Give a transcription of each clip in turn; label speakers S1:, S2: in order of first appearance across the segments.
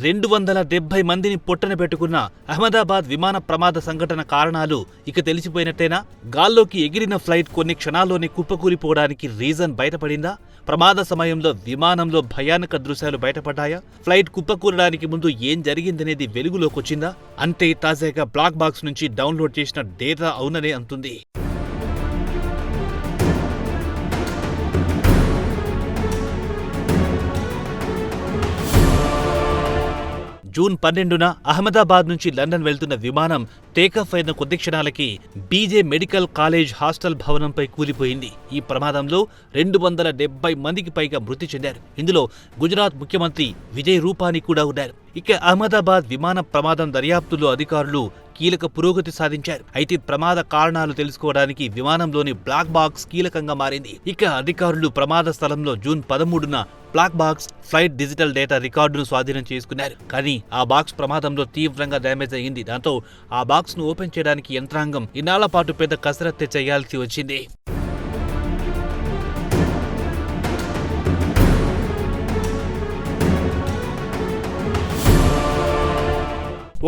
S1: 270 మందిని పొట్టన పెట్టుకున్న అహ్మదాబాద్ విమాన ప్రమాద సంఘటన కారణాలు ఇక తెలిసిపోయినట్టేనా? గాల్లోకి ఎగిరిన ఫ్లైట్ కొన్ని క్షణాల్లోనే కుప్పకూలిపోవడానికి రీజన్ బయటపడిందా? ప్రమాద సమయంలో విమానంలో భయానక దృశ్యాలు బయటపడ్డాయా? ఫ్లైట్ కుప్పకూలడానికి ముందు ఏం జరిగిందనేది వెలుగులోకొచ్చిందా? అంటే తాజాగా బ్లాక్ బాక్స్ నుంచి డౌన్లోడ్ చేసిన డేటా అవుననే అంటుంది. జూన్ 12న అహ్మదాబాద్ నుంచి లండన్ వెళ్తున్న విమానం టేకాఫ్ అయిన కొద్ది క్షణాలకి బీజే మెడికల్ కాలేజ్ హాస్టల్ భవనంపై కూలిపోయింది. ఈ ప్రమాదంలో 270 మందికి పైగా మృతి చెందారు. ఇందులో గుజరాత్ ముఖ్యమంత్రి విజయ్ రూపానీ కూడా ఉన్నారు. ఇక అహ్మదాబాద్ విమాన ప్రమాదం దర్యాప్తులో అధికారులు కీలక పురోగతి సాధించారు. అయితే ప్రమాద కారణాలు తెలుసుకోవడానికి విమానంలోని బ్లాక్ బాక్స్ కీలకంగా మారింది. ఇక అధికారులు ప్రమాద స్థలంలో జూన్ 13న black box flight digital data రికార్డును స్వాధీనం చేసుకున్నారు. కానీ ఆ బాక్స్ ప్రమాదంలో తీవ్రంగా డ్యామేజ్ అయ్యింది. దాంతో ఆ బాక్స్ ను ఓపెన్ చేయడానికి యంత్రాంగం ఇన్నాళ్ల పాటు పెద్ద కసరత్తే చేయాల్సి వచ్చింది.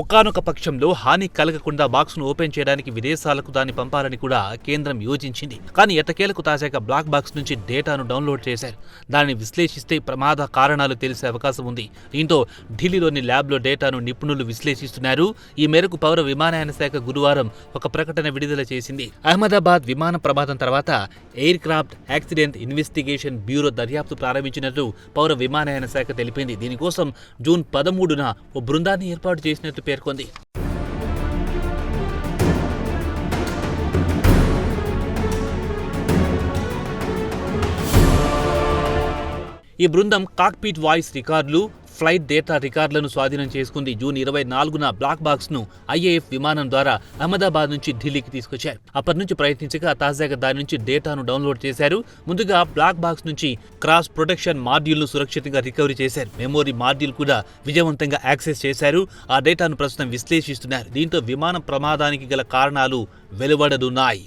S1: ఒకానొక పక్షంలో హాని కలగకుండా బాక్స్ ను ఓపెన్ చేయడానికి విదేశాలకు దాన్ని పంపాలని కూడా కేంద్రం యోచించింది. కానీ ఎట్టకేలకు తాజాగా బ్లాక్ బాక్స్ నుంచి డేటాను డౌన్లోడ్ చేశారు. దాన్ని విశ్లేషిస్తే ప్రమాద కారణాలు తెలిసే అవకాశం ఉంది. దీంతో ఢిల్లీలోని ల్యాబ్లో డేటాను నిపుణులు విశ్లేషిస్తున్నారు. ఈ మేరకు పౌర విమానయాన శాఖ గురువారం ఒక ప్రకటన విడుదల చేసింది. అహ్మదాబాద్ విమాన ప్రమాదం తర్వాత air craft accident investigation bureau దర్యాప్తు ప్రారంభించినట్లు పౌర విమానయాన శాఖ తెలిపింది. దీనికోసం జూన్ 13న ఓ బృందాన్ని ఏర్పాటు చేసినట్లు పేర్కొంది. ఈ బృందం కాక్పిట్ వాయిస్ రికార్డులు, ఫ్లైట్ డేటా రికార్డులను స్వాధీనం చేసుకుంది. జూన్ 24న బ్లాక్ బాక్స్ ను ఐఏఎఫ్ విమానం ద్వారా అహ్మదాబాద్ నుంచి ఢిల్లీకి తీసుకొచ్చారు. అప్పటి నుంచి ప్రయత్నించగా తాజాగా దాని నుంచి డేటాను డౌన్లోడ్ చేశారు. ముందుగా బ్లాక్ బాక్స్ నుంచి క్రాస్ ప్రొటెక్షన్ మాడ్యూల్ ను సురక్షితంగా రికవరీ చేశారు. మెమోరీ మాడ్యూల్ కూడా విజయవంతంగా యాక్సెస్ చేశారు. ఆ డేటాను ప్రస్తుతం విశ్లేషిస్తున్నారు. దీంతో విమాన ప్రమాదానికి గల కారణాలు వెలువడనున్నాయి.